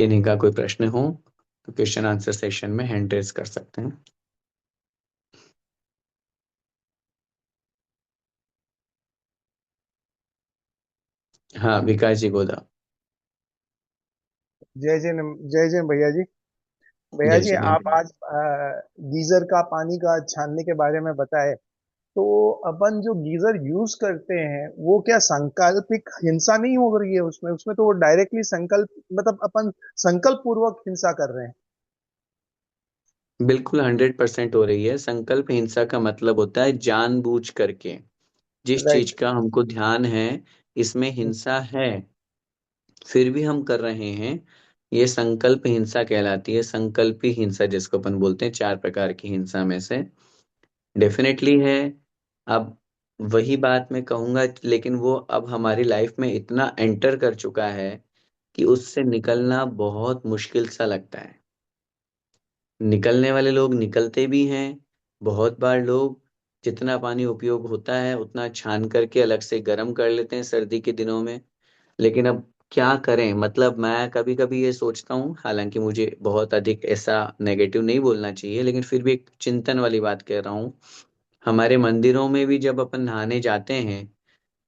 किन्हीं का कोई प्रश्न हो तो क्वेश्चन आंसर सेशन में हैंड रेज कर सकते हैं। हाँ, विकास जी गोदा। जय जय भैया जी। भैया जय जी, आप जिनेन्द्र। आज गीजर का पानी का छानने के बारे में बताए। तो अपन जो गीजर यूज करते हैं वो क्या संकल्पिक हिंसा नहीं हो रही है उसमें? उसमें तो वो डायरेक्टली संकल्प, मतलब अपन संकल्प पूर्वक हिंसा कर रहे हैं। बिल्कुल 100% हो रही है। संकल्प हिंसा का मतलब होता है जानबूझ करके जिस चीज राइट। का हमको ध्यान है इसमें हिंसा है, फिर भी हम कर रहे हैं। ये संकल्प हिंसा कहलाती है। संकल्पी हिंसा जिसको अपन बोलते हैं, 4 प्रकार की हिंसा में से डेफिनेटली है। अब वही बात मैं कहूंगा, लेकिन वो अब हमारी लाइफ में इतना एंटर कर चुका है कि उससे निकलना बहुत मुश्किल सा लगता है। निकलने वाले लोग निकलते भी हैं। बहुत बार लोग जितना पानी उपयोग होता है उतना छान करके अलग से गर्म कर लेते हैं सर्दी के दिनों में। लेकिन अब क्या करें? मतलब मैं कभी कभी ये सोचता हूँ, हालांकि मुझे बहुत अधिक ऐसा नेगेटिव नहीं बोलना चाहिए, लेकिन फिर भी एक चिंतन वाली बात कह रहा हूँ। हमारे मंदिरों में भी जब अपन नहाने जाते हैं,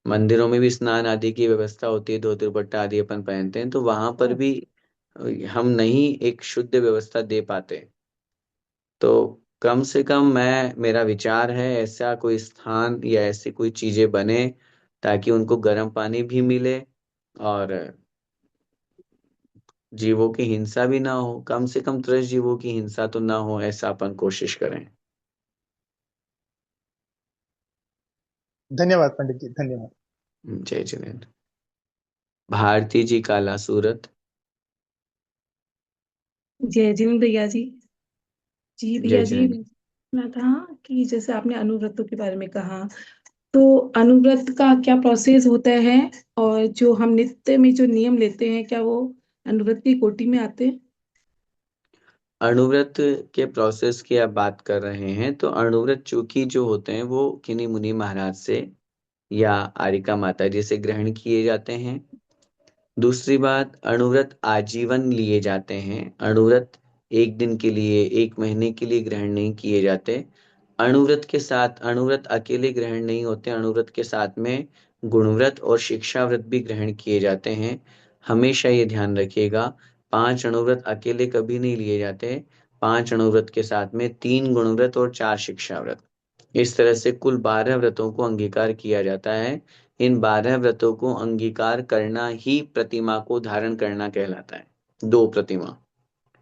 मंदिरों में भी स्नान आदि की व्यवस्था होती है, धोती दुपट्टा आदि अपन पहनते हैं, तो वहां पर भी हम नहीं एक शुद्ध व्यवस्था दे पाते। तो कम से कम मैं मेरा विचार है ऐसा कोई स्थान या ऐसी कोई चीजें बने ताकि उनको गर्म पानी भी मिले और जीवों की हिंसा भी ना हो। कम से कम 30 जीवों की हिंसा तो ना हो, ऐसा अपन कोशिश करें। धन्यवाद पंडित जी, धन्यवाद। जय जिनेन्द्र। भारती जी काला सूरत। जय जिन भैया जी। जी जय भैया जी, जिनेन्द्र। मैं था कि जैसे आपने अनुव्रतों के बारे में कहा, तो अनुव्रत का क्या प्रोसेस होता है? और जो हम नित्य में जो नियम लेते हैं, क्या वो अनुव्रत की कोटि में आते हैं? अणुव्रत के प्रोसेस की आप बात कर रहे हैं, तो अणुव्रत चूंकि जो होते हैं वो किन्हीं मुनि महाराज से या आरिका माता जी से ग्रहण किए जाते हैं। दूसरी बात, अणुव्रत आजीवन लिए जाते हैं। अणुव्रत एक दिन के लिए, एक महीने के लिए ग्रहण नहीं किए जाते। अणुव्रत के साथ, अणुव्रत अकेले ग्रहण नहीं होते, अणुव्रत के साथ में गुणव्रत और शिक्षाव्रत भी ग्रहण किए जाते हैं। हमेशा ये ध्यान रखिएगा, 5 अणुव्रत अकेले कभी नहीं लिए जाते। 5 अणुव्रत के साथ में 3 गुणव्रत और 4 शिक्षाव्रत, इस तरह से कुल 12 व्रतों को अंगीकार किया जाता है। इन 12 व्रतों को अंगीकार करना ही प्रतिमा को धारण करना कहलाता है। 2 प्रतिमा,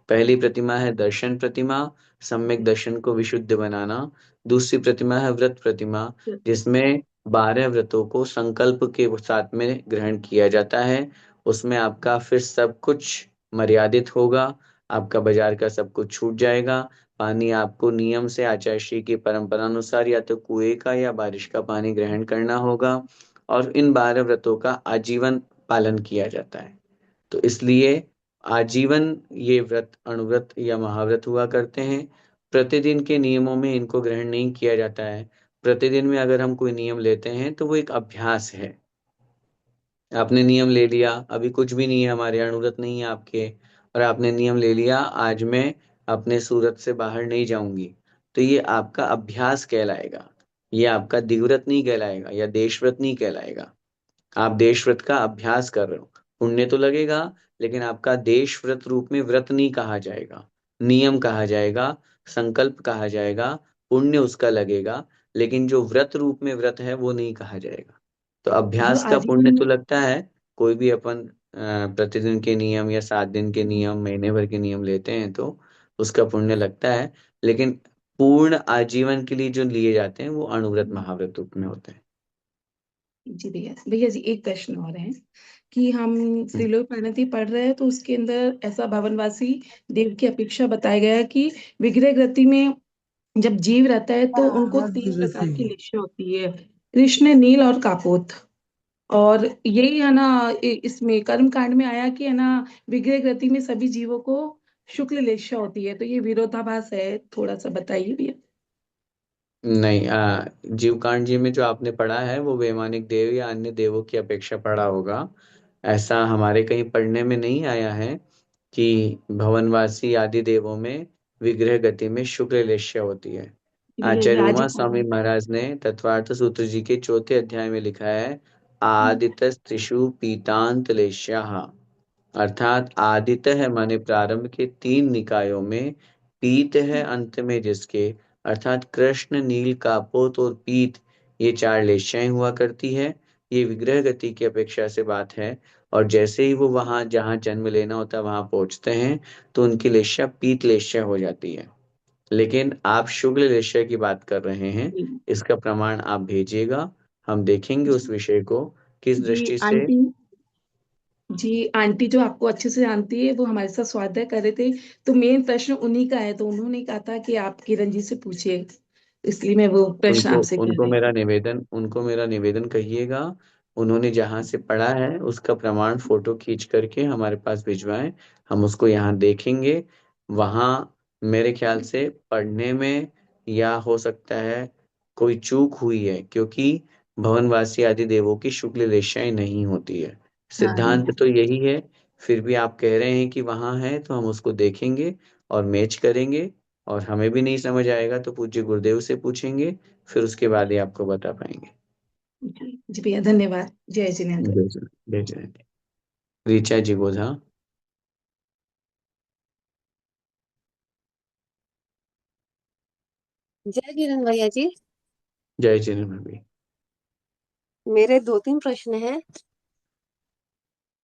पहली प्रतिमा है दर्शन प्रतिमा, सम्यक दर्शन को विशुद्ध बनाना। दूसरी प्रतिमा है व्रत प्रतिमा, जिसमें 12 व्रतों को संकल्प के साथ में ग्रहण किया जाता है। उसमें आपका फिर सब कुछ मर्यादित होगा। आपका बाजार का सब कुछ छूट जाएगा। पानी आपको नियम से आचार्य की परंपरा अनुसार या तो कुएं का या बारिश का पानी ग्रहण करना होगा। और इन 12 व्रतों का आजीवन पालन किया जाता है। तो इसलिए आजीवन ये व्रत अणुव्रत या महाव्रत हुआ करते हैं। प्रतिदिन के नियमों में इनको ग्रहण नहीं किया जाता है। प्रतिदिन में अगर हम कोई नियम लेते हैं तो वो एक अभ्यास है। आपने नियम ले लिया, अभी कुछ भी नहीं है, हमारे अणुव्रत नहीं है आपके, और आपने नियम ले लिया आज मैं अपने सूरत से बाहर नहीं जाऊंगी, तो ये आपका अभ्यास कहलाएगा। ये आपका दिव्यव्रत नहीं कहलाएगा या देशव्रत नहीं कहलाएगा। आप देश व्रत का अभ्यास कर रहे हो, पुण्य तो लगेगा, लेकिन आपका देश व्रत रूप में व्रत नहीं कहा जाएगा, नियम कहा जाएगा, संकल्प कहा जाएगा, पुण्य उसका लगेगा, लेकिन जो व्रत रूप में व्रत है वो नहीं कहा जाएगा। तो जो अभ्यास का पुण्य आजीवन तो लगता है। कोई भी अपन प्रतिदिन के नियम या 7 दिन के नियम, महीने भर के नियम लेते हैं तो उसका पुण्य लगता है। लेकिन पूर्ण आजीवन के लिए जो लिए जाते हैं वो अणुव्रत महाव्रत रूप में होते हैं। जी भैया, भैया जी एक प्रश्न और है कि हम त्रिलोक प्रणति पढ़ रहे हैं, तो उसके अंदर ऐसा भवनवासी देव की अपेक्षा बताया गया है कि विग्रह गति में जब जीव रहता है तो उनको 3 प्रकार की लिष्ट होती है: कृष्ण, नील और कापोत। और यही है ना, इसमें कर्म कांड में आया कि है ना, विग्रह गति में सभी जीवों को शुक्ल लेशा होती है, तो ये विरोधाभास है, थोड़ा सा बताइए भैया। नहीं, जीवकांड जी में जो आपने पढ़ा है वो वैमानिक देव या अन्य देवों की अपेक्षा पढ़ा होगा। ऐसा हमारे कहीं पढ़ने में नहीं आया है। कि भवनवासी आदि देवों में विग्रह गति में शुक्ल लेश्य होती है। भैया ये आचार्य आज ही उमा पढ़ा स्वामी महाराज ने तत्वार्थ सूत्र जी के चौथे अध्याय में लिखा है, आदित्य त्रिषु पीतांत लेश्याः, अर्थात आदित्य है माने प्रारंभ के 3 निकायों में, पीत है अंत में जिसके, अर्थात कृष्ण, नील, कापोत और पीत, ये 4 लेश्याएं हुआ करती है। ये विग्रह गति की अपेक्षा से बात है। और जैसे ही वो वहां जहां जन्म लेना होता है वहां पहुंचते हैं तो उनकी लेश्या पीत लेश्या हो जाती है। लेकिन आप शुक्ल लेश्या की बात कर रहे हैं, जी। इसका प्रमाण आप भेजिएगा, हम देखेंगे उस विषय को किस जी दृष्टि से। आंटी। जी आंटी जो आपको अच्छे से जानती है वो हमारे साथ स्वाध्याय कर रहे थे, तो मेन प्रश्न उन्हीं का है, तो उन्होंने कहा था कि आप किरण जी से पूछिए, इसलिए मैं वो प्रश्न उनको आपसे कर उनको रही मेरा थी। निवेदन उनको मेरा निवेदन कहिएगा, उन्होंने जहां से पढ़ा है उसका प्रमाण फोटो खींच करके हमारे पास भिजवाएं, हम उसको यहाँ देखेंगे। वहाँ मेरे ख्याल से पढ़ने में या हो सकता है कोई चूक हुई है, क्योंकि भवनवासी आदि देवों की शुक्ल लेशाएं नहीं होती है। हाँ जी। सिद्धांत तो यही है। फिर भी आप कह रहे हैं कि वहां है, तो हम उसको देखेंगे और मैच करेंगे। और हमें भी नहीं समझ आएगा तो पूज्य गुरुदेव से पूछेंगे, फिर उसके बाद ही आपको बता पाएंगे। जी जी भैया धन्यवाद। जय जिनेन्द्र। भेज भेज रहे थे। ऋचा जी बोधा। जय किरण भैया जी। जय जिनेन्द्र भी। मेरे दो तीन प्रश्न हैं।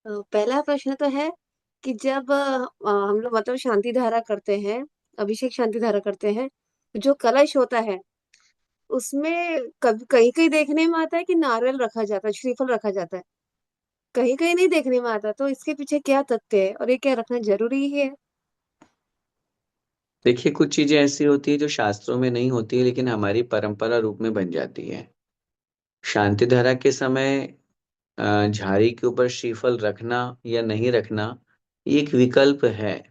पहला प्रश्न तो है कि जब हम लोग मतलब शांति धारा करते हैं, अभिषेक शांति धारा करते हैं, जो कलश होता है उसमें कभी कहीं कहीं देखने में आता है कि नारियल रखा जाता है, श्रीफल रखा जाता है, कहीं कहीं नहीं देखने में आता, तो इसके पीछे क्या तथ्य है और ये क्या रखना जरूरी है? देखिए, कुछ चीजें ऐसी होती है जो शास्त्रों में नहीं होती है लेकिन हमारी परंपरा रूप में बन जाती है। शांति धारा के समय झाड़ी के ऊपर श्रीफल रखना या नहीं रखना, ये एक विकल्प है।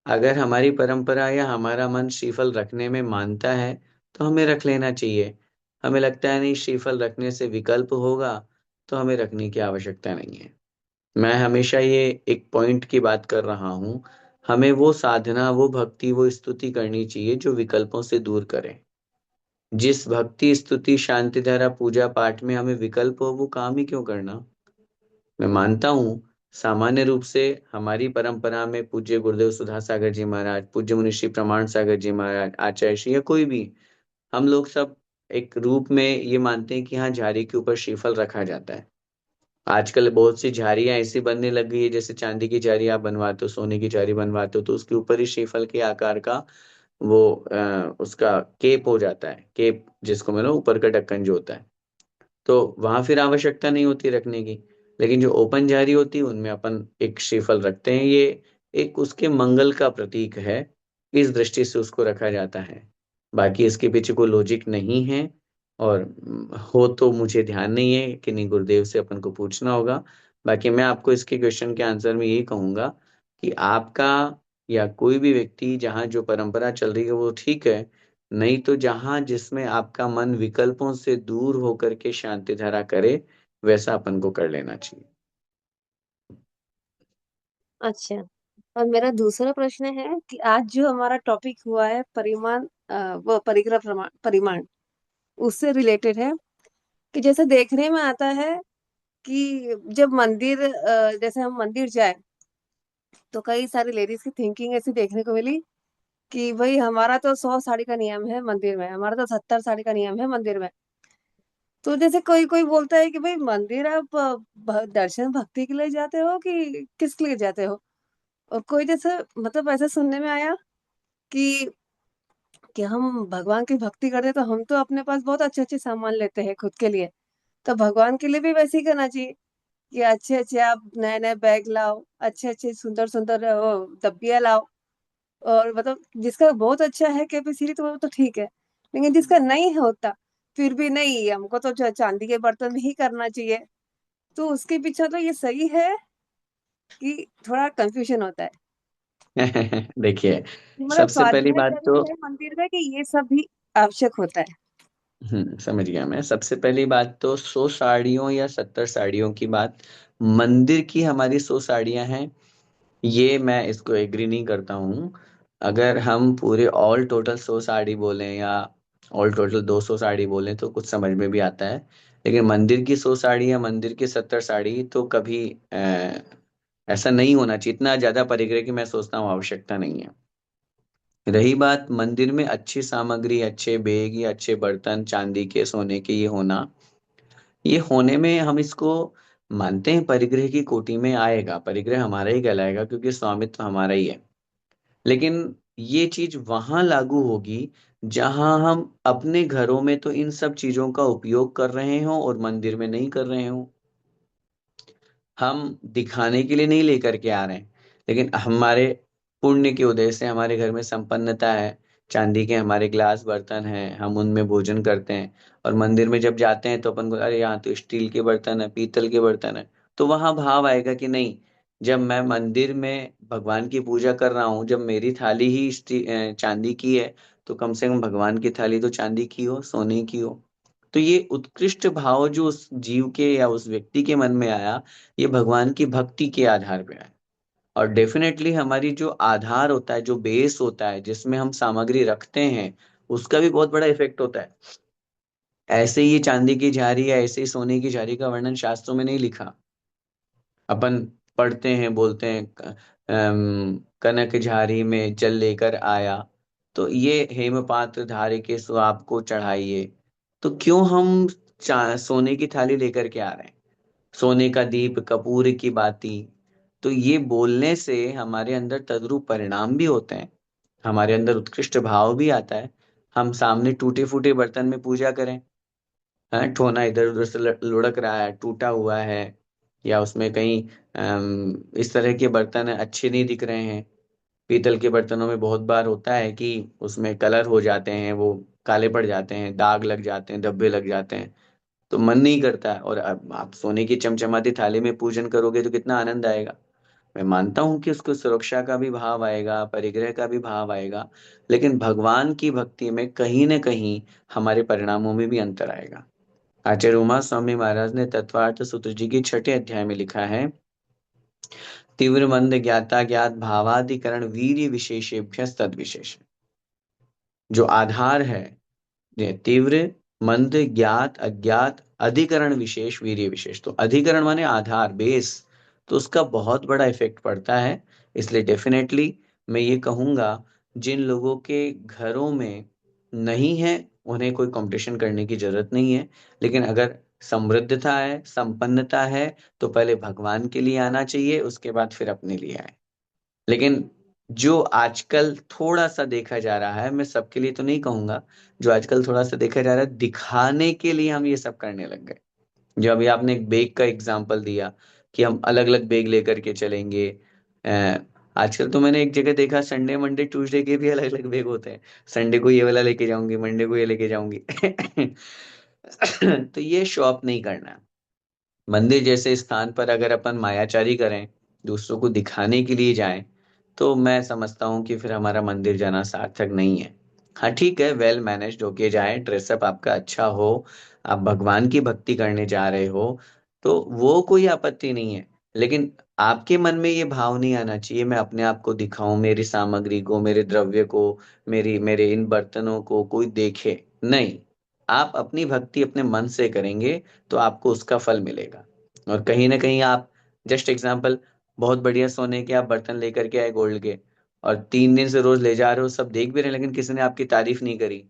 अगर हमारी परंपरा या हमारा मन श्रीफल रखने में मानता है तो हमें रख लेना चाहिए। हमें लगता है नहीं श्रीफल रखने से विकल्प होगा, तो हमें रखने की आवश्यकता नहीं है। मैं हमेशा ये एक पॉइंट की बात कर रहा हूँ, हमें वो साधना, वो भक्ति, वो स्तुति करनी चाहिए जो विकल्पों से दूर करे। जिस भक्ति, स्तुति, शांति धारा, पूजा पाठ में हमें विकल्प हो, वो काम ही क्यों करना। मैं मानता हूँ सामान्य रूप से हमारी परंपरा में पूज्य गुरुदेव सुधा सागर जी महाराज, पूज्य मुनिश्री प्रमाण सागर जी महाराज, आचार्य श्री या कोई भी, हम लोग सब एक रूप में ये मानते हैं कि हाँ, झाड़ी के ऊपर श्रीफल रखा जाता है। आजकल बहुत सी झाड़ियां ऐसी बनने लग गई है, जैसे चांदी की झाड़ी आप बनवाते हो, सोने की झाड़ी बनवाते हो, तो उसके ऊपर ही श्रीफल के आकार का वो उसका केप हो जाता है, केप जिसको मतलब ऊपर का ढक्कन जो होता है। तो वहां फिर आवश्यकता नहीं होती रखने की। लेकिन जो ओपन जारी होती है उनमें अपन एक श्रीफल रखते हैं, ये एक उसके मंगल का प्रतीक है, इस दृष्टि से उसको रखा जाता है। बाकी इसके पीछे कोई लॉजिक नहीं है। और हो तो मुझे ध्यान नहीं है कि नहीं, गुरुदेव से अपन को पूछना होगा। बाकी मैं आपको इसके क्वेश्चन के आंसर में यही कहूंगा कि आपका या कोई भी व्यक्ति जहाँ जो परंपरा चल रही है वो ठीक है, नहीं तो जहां जिसमें आपका मन विकल्पों से दूर होकर के शांति धारा करे, वैसा अपन को कर लेना चाहिए। अच्छा। और मेरा दूसरा प्रश्न है कि आज जो हमारा टॉपिक हुआ है परिमाण, वो परिग्रह परिमाण, उससे रिलेटेड है कि जैसे देखने में आता है कि जब मंदिर, जैसे हम मंदिर जाए तो कई सारी लेडीज की थिंकिंग ऐसी देखने को मिली कि भाई हमारा तो 100 साड़ी का नियम है मंदिर में, हमारा तो 70 साड़ी का नियम है मंदिर में। तो जैसे कोई कोई बोलता है कि भाई मंदिर आप दर्शन भक्ति के लिए जाते हो कि किस लिए जाते हो? और कोई जैसे मतलब ऐसा सुनने में आया कि हम भगवान की भक्ति करते हैं तो हम तो अपने पास बहुत अच्छे अच्छे सामान लेते हैं खुद के लिए, तो भगवान के लिए भी वैसे ही करना चाहिए कि अच्छे अच्छे आप नए नए बैग लाओ, अच्छे अच्छे सुंदर सुंदर वो डब्बियाँ लाओ। और मतलब जिसका बहुत अच्छा है कैपेसिटी तो वो तो ठीक है, लेकिन जिसका नहीं होता फिर भी नहीं, हमको तो चांदी के बर्तन में ही करना चाहिए। तो उसके पीछे तो ये सही है कि थोड़ा कंफ्यूजन होता है? देखिए, मतलब सबसे पहली स्वाध्याय बात तो, जरूरी है मंदिर में कि ये सब भी आवश्यक होता है? समझ गया मैं। सबसे पहली बात तो 100 साड़ियों या 70 साड़ियों की बात, मंदिर की हमारी 100 साड़ियां हैं, ये मैं इसको एग्री नहीं करता हूँ। अगर हम पूरे ऑल टोटल 100 साड़ी बोलें या ऑल टोटल 200 साड़ी बोलें तो कुछ समझ में भी आता है। लेकिन मंदिर की 100 साड़ी या मंदिर की 70 साड़ी तो कभी ऐसा नहीं होना चाहिए। इतना ज्यादा परिग्रह की मैं सोचता हूँ आवश्यकता नहीं है। रही बात मंदिर में अच्छी सामग्री, अच्छे बेग या अच्छे बर्तन, चांदी के, सोने के, ये होने में हम इसको मानते हैं, परिग्रह की कोटि में आएगा, परिग्रह हमारा ही कहलाएगा क्योंकि स्वामित्व हमारा ही है। लेकिन ये चीज वहां लागू होगी जहां हम अपने घरों में तो इन सब चीजों का उपयोग कर रहे हो और मंदिर में नहीं कर रहे हो। हम दिखाने के लिए नहीं लेकर के आ रहे हैं, लेकिन हमारे पुण्य के उदय से हमारे घर में संपन्नता है, चांदी के हमारे ग्लास बर्तन हैं, हम उनमें भोजन करते हैं। और मंदिर में जब जाते हैं तो अपन को अरे यहाँ तो स्टील के बर्तन है, पीतल के बर्तन है। तो वहां भाव आएगा कि नहीं, जब मैं मंदिर में भगवान की पूजा कर रहा हूँ, जब मेरी थाली ही चांदी की है, तो कम से कम भगवान की थाली तो चांदी की हो, सोने की हो। तो ये उत्कृष्ट भाव जो उस जीव के या उस व्यक्ति के मन में आया, ये भगवान की भक्ति के आधार पे है। और डेफिनेटली हमारी जो आधार होता है, जो बेस होता है, जिसमें हम सामग्री रखते हैं, उसका भी बहुत बड़ा इफेक्ट होता है। ऐसे ही ये चांदी की झारी या ऐसे ही सोने की झारी का वर्णन शास्त्रों में नहीं लिखा। अपन पढ़ते हैं, बोलते हैं कनक झारी में जल लेकर आया, तो ये हेमपात्र धारे के सो आपको चढ़ाइए। तो क्यों हम सोने की थाली लेकर के आ रहे हैं, सोने का दीप, कपूर की बाती। तो ये बोलने से हमारे अंदर तद्रूप परिणाम भी होते हैं, हमारे अंदर उत्कृष्ट भाव भी आता है। हम सामने टूटे फूटे बर्तन में पूजा करें, हाँ, ठोना इधर उधर से लुढ़क रहा है, टूटा हुआ है, या उसमें कहीं इस तरह के बर्तन अच्छे नहीं दिख रहे हैं। पीतल के बर्तनों में बहुत बार होता है कि उसमें कलर हो जाते हैं, वो काले पड़ जाते हैं, दाग लग जाते हैं, धब्बे लग जाते हैं, तो मन नहीं करता है। और अब आप सोने की चमचमाती थाली में पूजन करोगे तो कितना आनंद आएगा। मैं मानता हूं कि उसको सुरक्षा का भी भाव आएगा, परिग्रह का भी भाव आएगा, लेकिन भगवान की भक्ति में कहीं ना कहीं हमारे परिणामों में भी अंतर आएगा। आचार्य उमा स्वामी महाराज ने तत्वार्थ सूत्र जी की 6 अध्याय में लिखा है, तीव्र मंद ज्ञाता ज्ञात भावाधिकरण वीर्य विशेषेभ्य तद विशेष। जो आधार है, ये तीव्र, मंद, ज्ञात, अज्ञात, अधिकरण, विशेष, वीर्य विशेष। तो अधिकरण माने आधार, बेस, तो उसका बहुत बड़ा इफेक्ट पड़ता है। इसलिए डेफिनेटली मैं ये कहूंगा, जिन लोगों के घरों में नहीं है उन्हें कोई कंपटीशन करने की जरूरत नहीं है। लेकिन अगर समृद्धता है, संपन्नता है, तो पहले भगवान के लिए आना चाहिए, उसके बाद फिर अपने लिए आए। लेकिन जो आजकल थोड़ा सा देखा जा रहा है, मैं सबके लिए तो नहीं कहूंगा, जो आजकल थोड़ा सा देखा जा रहा है, दिखाने के लिए हम ये सब करने लग गए। जो अभी आपने एक बेग का एग्जांपल दिया कि हम अलग अलग बेग लेकर के चलेंगे। अ, आजकल तो मैंने एक जगह देखा, संडे मंडे ट्यूसडे के भी अलग अलग बेग होते हैं। संडे को ये वाला लेके जाऊंगी, मंडे को ये लेके जाऊंगी। तो ये शो ऑफ नहीं करना है। मंदिर जैसे स्थान पर अगर अपन मायाचारी करें, दूसरों को दिखाने के लिए जाएं, तो मैं समझता हूँ कि फिर हमारा मंदिर जाना सार्थक नहीं है। हाँ ठीक है, वेल मैनेज्ड होके जाएं, ड्रेसअप आपका अच्छा हो, आप भगवान की भक्ति करने जा रहे हो, तो वो कोई आपत्ति नहीं है। लेकिन आपके मन में ये भाव नहीं आना चाहिए मैं अपने आप को दिखाऊं, मेरी सामग्री को, मेरे द्रव्य को, मेरी मेरे इन बर्तनों को कोई देखे। नहीं, आप अपनी भक्ति अपने मन से करेंगे तो आपको उसका फल मिलेगा। और कहीं ना कहीं आप, जस्ट एग्जांपल, बहुत बढ़िया सोने के आप बर्तन लेकर के आए गोल्ड के, और 3 दिन से रोज ले जा रहे हो, सब देख भी रहे हैं, लेकिन किसी ने आपकी तारीफ नहीं करी,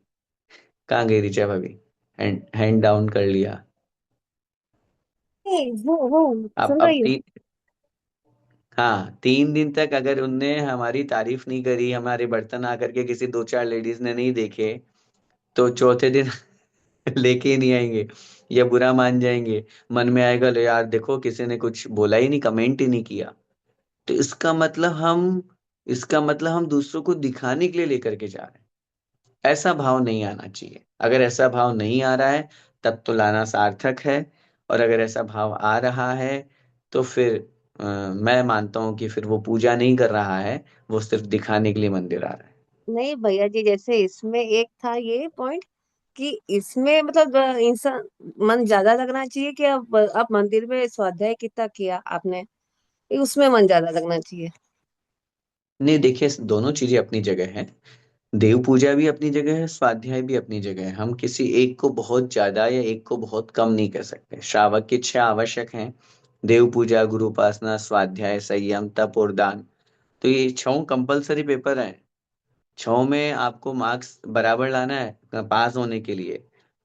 कहाँ गई ऋचा भाभी? हैंड हैंड डाउन कर लिया। वो सुन अब रही हूँ। 3, हाँ, 3 दिन तक अगर उनने हमारी तारीफ नहीं करी, हमारे बर्तन आकर के किसी दो चार लेडीज ने नहीं देखे, तो चौथे दिन लेके ही नहीं आएंगे, या बुरा मान जाएंगे। मन में आएगा, लो यार देखो किसी ने कुछ बोला ही नहीं, कमेंट ही नहीं किया। तो इसका मतलब हम दूसरों को दिखाने के लिए लेकर के जा रहे हैं। ऐसा भाव नहीं आना चाहिए। अगर ऐसा भाव नहीं आ रहा है, तब तो लाना सार्थक है। और अगर ऐसा भाव आ रहा है, तो फिर मैं मानता हूं कि फिर वो पूजा नहीं कर रहा है, वो सिर्फ दिखाने के लिए मंदिर आ रहा है। नहीं भैया जी, जैसे इसमें एक था ये पॉइंट कि इसमें मतलब इंसान मन ज्यादा लगना चाहिए कि अब मंदिर में स्वाध्याय कितना किया आपने, ये उसमें मन ज्यादा लगना चाहिए। नहीं, देखिए दोनों चीजें अपनी जगह है। देव पूजा भी अपनी जगह है, स्वाध्याय भी अपनी जगह है। हम किसी एक को बहुत ज्यादा या एक को बहुत कम नहीं कर सकते। श्रावक की इच्छा आवश्यक है। देव पूजा, गुरु उपासना, स्वाध्याय, संयम, तप और दान, तो ये छह कंपलसरी पेपर है। छह में आपको मार्क्स बराबर लाना है पास होने के लिए।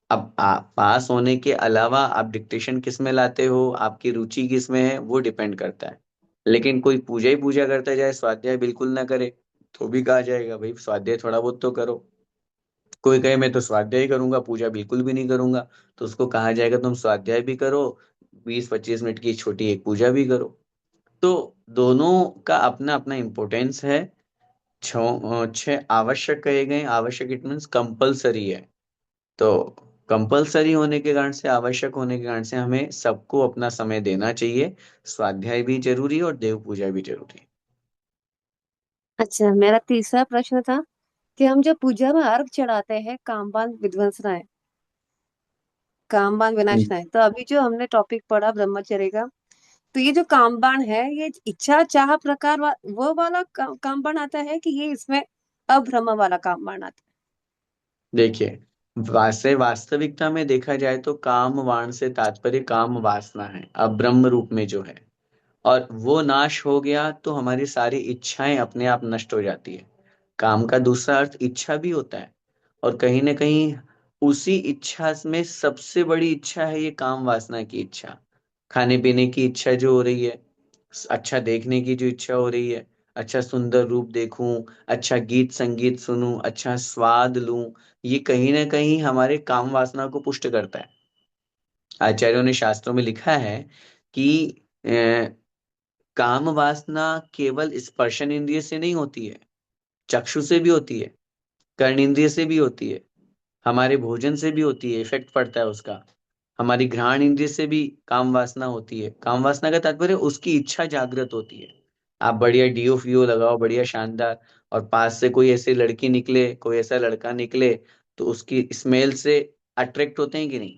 अब पास होने के अलावा आप डिक्टेशन किस में लाते हो, आपकी रुचि किस में है, वो डिपेंड करता है। लेकिन कोई पूजा ही पूजा करता जाए, स्वाध्याय बिल्कुल ना करे, तो भी कहा जाएगा भाई स्वाध्याय थोड़ा बहुत तो करो। कोई कहे मैं तो स्वाध्याय ही करूंगा, पूजा बिल्कुल भी नहीं करूंगा, तो उसको कहा जाएगा तुम स्वाध्याय भी करो, 20-25 मिनट की छोटी एक पूजा भी करो। तो दोनों का अपना अपना इम्पोर्टेंस है। छह आवश्यक कहे गए। आवश्यक इट मीन्स कंपलसरी है। तो कंपलसरी होने के कारण से, आवश्यक होने के कारण से हमें सबको अपना समय देना चाहिए। स्वाध्याय भी जरूरी है और देव पूजा भी जरूरी है। अच्छा, मेरा तीसरा प्रश्न था कि हम जब पूजा में अर्घ चढ़ाते हैं कामबान विध्वंसनाएं, कामबान हम्म। विनाशनाएं, तो अभी जो हमने टॉपिक पढ़ा ब्रह्मचर्य का, तो ये जो कामबान है ये इच्छा चाह प्रकार वो वाला कामबान आता है कि ये इसमें अभ्रम वाला कामबान आता देखिए, वास्तविकता में देखा जाए तो काम वाण से तात्पर्य काम वासना है, अब ब्रह्म रूप में जो है। और वो नाश हो गया तो हमारी सारी इच्छाएं अपने आप नष्ट हो जाती है। काम का दूसरा अर्थ इच्छा भी होता है। और कहीं ना कहीं उसी इच्छा में सबसे बड़ी इच्छा है ये काम वासना की इच्छा। खाने पीने की इच्छा जो हो रही है, अच्छा देखने की जो इच्छा हो रही है, अच्छा सुंदर रूप देखूं, अच्छा गीत संगीत सुनूं, अच्छा स्वाद लूं, ये कहीं ना कहीं हमारे काम वासना को पुष्ट करता है। आचार्यों ने शास्त्रों में लिखा है कि काम वासना केवल स्पर्शन इंद्रिय से नहीं होती है, चक्षु से भी होती है, कर्ण इंद्रिय से भी होती है, हमारे भोजन से भी होती है, इफेक्ट पड़ता है उसका। हमारी घ्राण इंद्रिय से भी काम वासना होती है। काम वासना का तात्पर्य उसकी इच्छा जागृत होती है। आप बढ़िया डीओ फीओ लगाओ, बढ़िया शानदार, और पास से कोई ऐसी लड़की निकले, कोई ऐसा लड़का निकले, तो उसकी स्मेल से अट्रैक्ट होते हैं कि नहीं।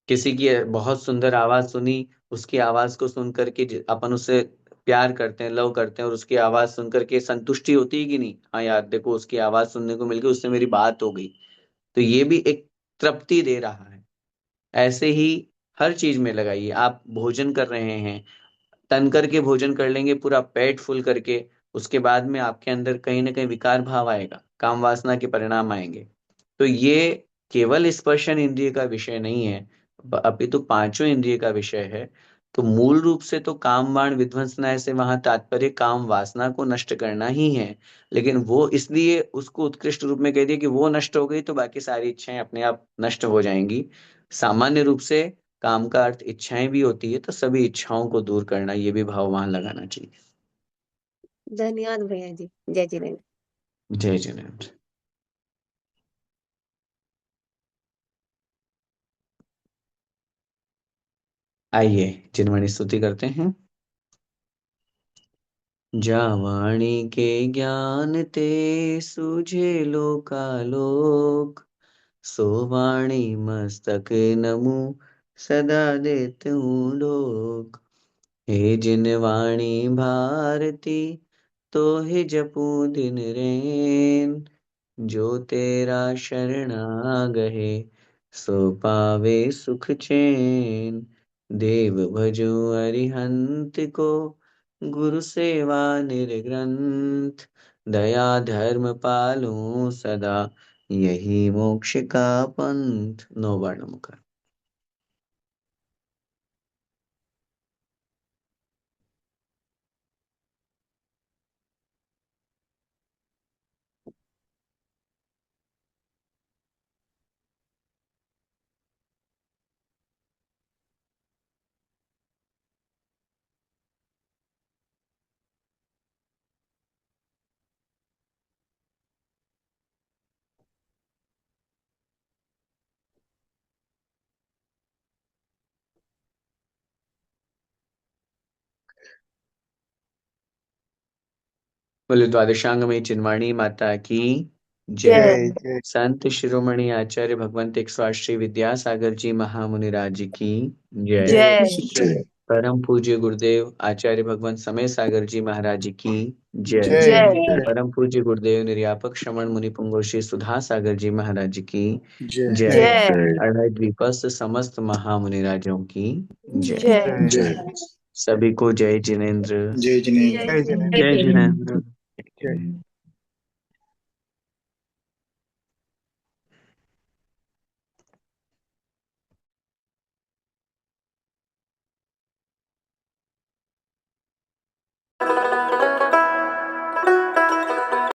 किसी की बहुत सुंदर आवाज सुनी, उसकी आवाज को सुन करके अपन उससे प्यार करते हैं, लव करते हैं, और उसकी आवाज सुन करके संतुष्टि होती है कि नहीं, हाँ यार देखो उसकी आवाज सुनने को मिल गई, उससे मेरी बात हो गई। तो ये भी एक तृप्ति दे रहा है। ऐसे ही हर चीज में लगाइए। आप भोजन कर रहे हैं, तन करके भोजन कर लेंगे पूरा पेट फुल करके, उसके बाद में आपके अंदर कहीं ना कहीं विकार भाव आएगा, काम वासना के परिणाम आएंगे। तो ये केवल स्पर्शन इंद्रिय का विषय नहीं है, अभी तो पांचों इंद्रिय का विषय है। तो मूल रूप से तो काम बाण विध्वंसना से वहां तात्पर्य काम वासना को नष्ट करना ही है। लेकिन वो इसलिए उसको उत्कृष्ट रूप में कह दिया कि वो नष्ट हो गई तो बाकी सारी इच्छाएं अपने आप नष्ट हो जाएंगी। सामान्य रूप से काम का अर्थ इच्छाएं भी होती है, तो सभी इच्छाओं को दूर करना, ये भी भाव वहां लगाना चाहिए। है। धन्यवाद भैया जी, जय जिनेन्द्र। जय जिनेन्द्र। आइए जिनवाणी स्तुति करते हैं। जावाणी के ज्ञान ते सूझे लोकालोक, सो वाणी मस्तक नमु सदा देत हूँ लोक। हे जिन वाणी भारती, तो हे जपू दिन रैन, जो तेरा शरण गहे, सो पावे सुख चैन। देव भजो अरिहंत को, गुरु सेवा निर्ग्रंथ, दया धर्म पालूं सदा, यही मोक्ष का पंथ। नौ बार नमः। बोले द्वादशांग में चिन्वाणी माता की जय। जय। जय जय। संत शिरोमणि आचार्य भगवंत एक श्री विद्यासागर जी महामुनि राज की जय। जय। जय। परम पूज्य गुरुदेव आचार्य भगवान समय सागर जी महाराज की जय। जय। परम पूज्य गुरुदेव निर्यापक श्रमण मुनि पुंगव श्री सुधा सागर जी महाराज की जय। जय। अढ़द्वीपस्थ समस्त महामुनिराजों की जय। जय। जय सभी को जय जिनेन्द्र। जय जिनेन्द्र। जय जिनेन्द्र। जय जिनेन्द्र। जय